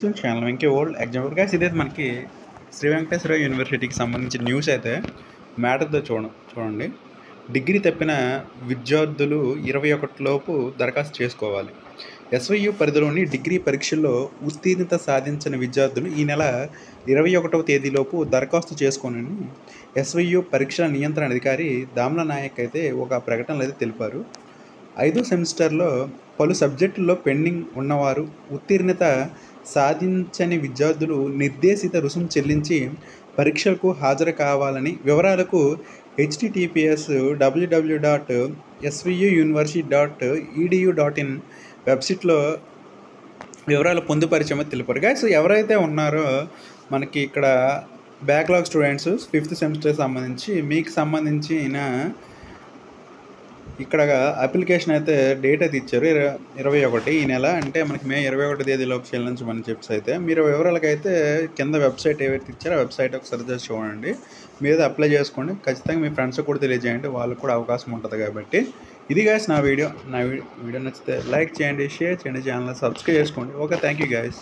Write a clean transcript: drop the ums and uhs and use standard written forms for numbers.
Channel Venky old example guys ఇదైతే మనకి శ్రీ వెంకటేశ్వర యూనివర్సిటీకి సంబంధించిన న్యూస్ అయితే మ్యాటర్తో చూడండి. డిగ్రీ తప్పిన విద్యార్థులు 21 లోపు దరఖాస్తు చేసుకోవాలి. ఎస్వైయు పరిధిలోని డిగ్రీ పరీక్షల్లో ఉత్తీర్ణత సాధించిన విద్యార్థులు ఈ నెల 21వ తేదీలోపు దరఖాస్తు చేసుకోనని ఎస్వైయు పరీక్షల నియంత్రణ అధికారి దామ్ల నాయక్ అయితే ఒక ప్రకటనలో అయితే తెలిపారు. 5వ సెమిస్టర్లో పలు సబ్జెక్టుల్లో పెండింగ్ ఉన్నవారు, ఉత్తీర్ణత సాధించని విద్యార్థులు నిర్దేశిత రుసుము చెల్లించి పరీక్షలకు హాజరు కావాలని వివరాలకు https://svuuniversity.edu.in వెబ్సైట్లో వివరాలు పొందుపరిచామని తెలిపారు. గైస్ ఎవరైతే ఉన్నారో మనకి ఇక్కడ బ్యాక్లాగ్ స్టూడెంట్స్ 5th సెమిస్టర్ సంబంధించి మీకు సంబంధించిన ఇక్కడ అప్లికేషన్ అయితే డేట్ అయితే ఇచ్చారు 21 ఈ నెల, అంటే మనకి మే 21 తేదీలోపు చెల్లించమని చెప్పేసి అయితే మీరు వివరాలకైతే కింద వెబ్సైట్ ఏవైతే ఇచ్చారో ఆ వెబ్సైట్ ఒకసారి చేసి చూడండి. మీరు అప్లై చేసుకోండి. ఖచ్చితంగా మీ ఫ్రెండ్స్ కూడా తెలియజేయండి, వాళ్ళకు కూడా అవకాశం ఉంటుంది కాబట్టి. ఇది గైస్ నా వీడియో నచ్చితే లైక్ చేయండి, షేర్ చేయండి, ఛానల్ సబ్స్క్రైబ్ చేసుకోండి. Okay, thank you guys.